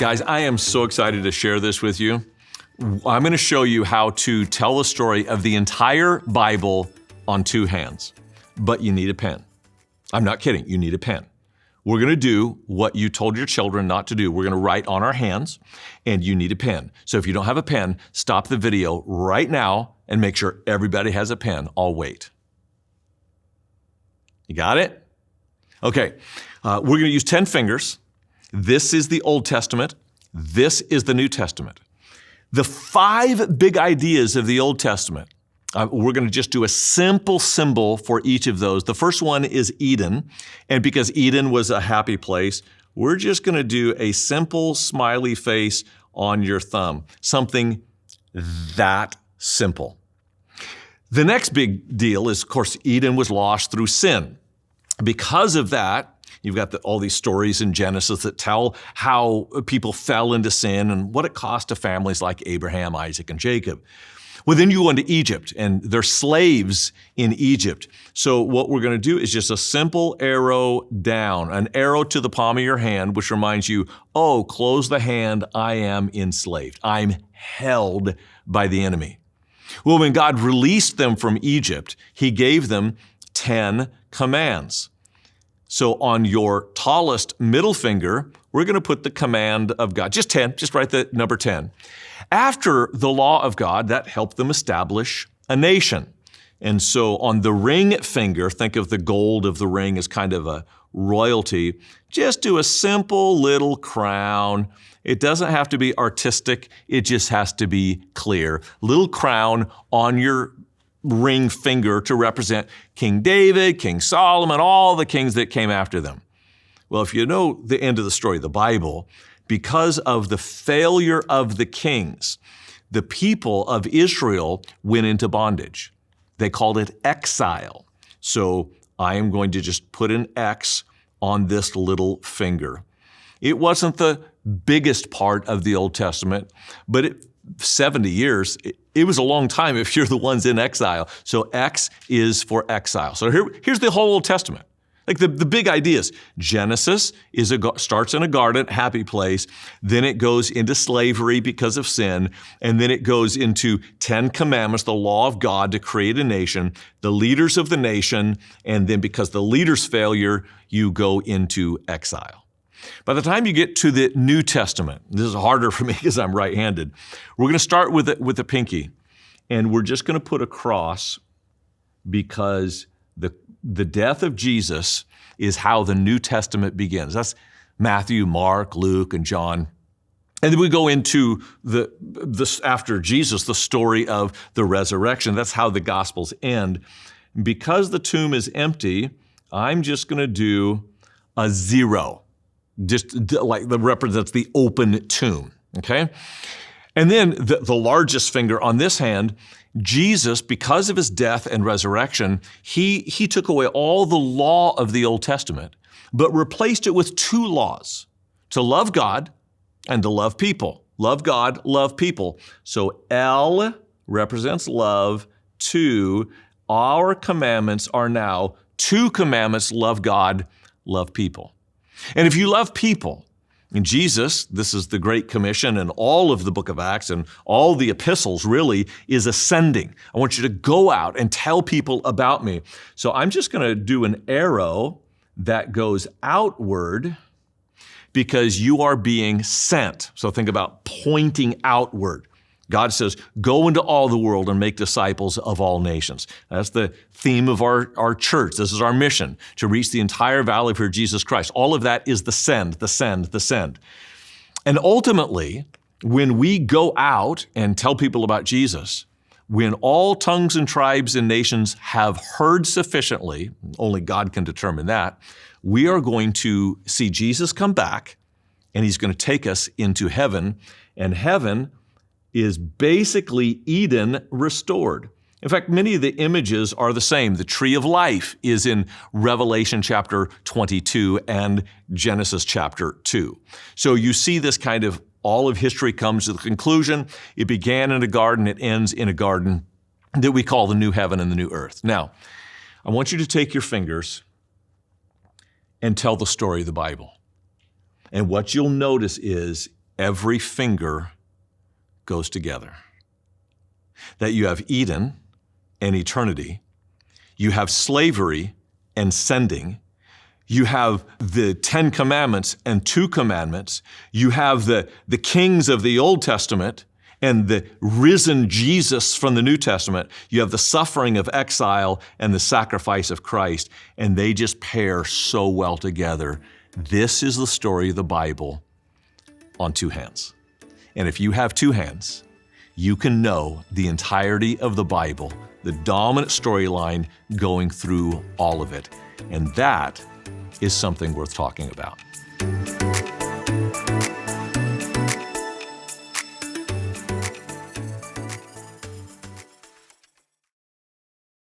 Guys, I am so excited to share this with you. I'm going to show you how to tell the story of the entire Bible on two hands, but you need a pen. I'm not kidding, you need a pen. We're going to do what you told your children not to do. We're going to write on our hands, and you need a pen. So if you don't have a pen, stop the video right now and make sure everybody has a pen. I'll wait. You got it? Okay, we're going to use 10 fingers. This is the Old Testament. This is the New Testament. The 5 big ideas of the Old Testament, we're going to just do a simple symbol for each of those. The first one is Eden, and because Eden was a happy place, we're just going to do a simple smiley face on your thumb, something that simple. The next big deal is, of course, Eden was lost through sin. Because of that, you've got all these stories in Genesis that tell how people fell into sin and what it cost to families like Abraham, Isaac, and Jacob. Well, then you go into Egypt, and they're slaves in Egypt. So what we're going to do is just a simple arrow down, an arrow to the palm of your hand, which reminds you, oh, close the hand, I am enslaved. I'm held by the enemy. Well, when God released them from Egypt, He gave them 10 commands. So on your tallest middle finger, we're going to put the command of God. Just 10, just write the number 10. After the law of God, that helped them establish a nation. And so on the ring finger, think of the gold of the ring as kind of a royalty. Just do a simple little crown. It doesn't have to be artistic. It just has to be clear. Little crown on your ring finger to represent King David, King Solomon, all the kings that came after them. Well, if you know the end of the story of the Bible, because of the failure of the kings, the people of Israel went into bondage. They called it exile. So I am going to just put an X on this little finger. It wasn't the biggest part of the Old Testament, but 70 years, it was a long time if you're the ones in exile. So X is for exile. So here's the whole Old Testament. Like the big ideas. Genesis starts in a garden, happy place. Then it goes into slavery because of sin. And then it goes into 10 commandments, the law of God to create a nation, the leaders of the nation. And then because the leader's failure, you go into exile. By the time you get to the New Testament, this is harder for me because I'm right-handed. We're going to start with the pinky, and we're just going to put a cross because the death of Jesus is how the New Testament begins. That's Matthew, Mark, Luke, and John. And then we go into after Jesus, the story of the resurrection. That's how the Gospels end. Because the tomb is empty, I'm just going to do a 0. Just like that represents the open tomb, okay? And then the largest finger on this hand, Jesus, because of His death and resurrection, He took away all the law of the Old Testament, but replaced it with 2 laws, to love God and to love people. Love God, love people. So L represents love. 2, our commandments are now 2 commandments, love God, love people. And if you love people, and Jesus, this is the Great Commission, and all of the book of Acts and all the epistles really is ascending. I want you to go out and tell people about me. So I'm just going to do an arrow that goes outward because you are being sent. So think about pointing outward. God says, go into all the world and make disciples of all nations. That's the theme of our church. This is our mission, to reach the entire valley for Jesus Christ. All of that is the send, the send, the send. And ultimately, when we go out and tell people about Jesus, when all tongues and tribes and nations have heard sufficiently, only God can determine that, we are going to see Jesus come back, and He's going to take us into heaven, and heaven is basically Eden restored. In fact, many of the images are the same. The tree of life is in Revelation chapter 22 and Genesis chapter 2. So you see this kind of all of history comes to the conclusion. It began in a garden, it ends in a garden that we call the new heaven and the new earth. Now, I want you to take your fingers and tell the story of the Bible. And what you'll notice is every finger goes together. That you have Eden and eternity. You have slavery and sending. You have the 10 commandments and 2 commandments. You have the kings of the Old Testament and the risen Jesus from the New Testament. You have the suffering of exile and the sacrifice of Christ, and they just pair so well together. This is the story of the Bible on 2 hands. And if you have 2 hands, you can know the entirety of the Bible, the dominant storyline going through all of it. And that is something worth talking about.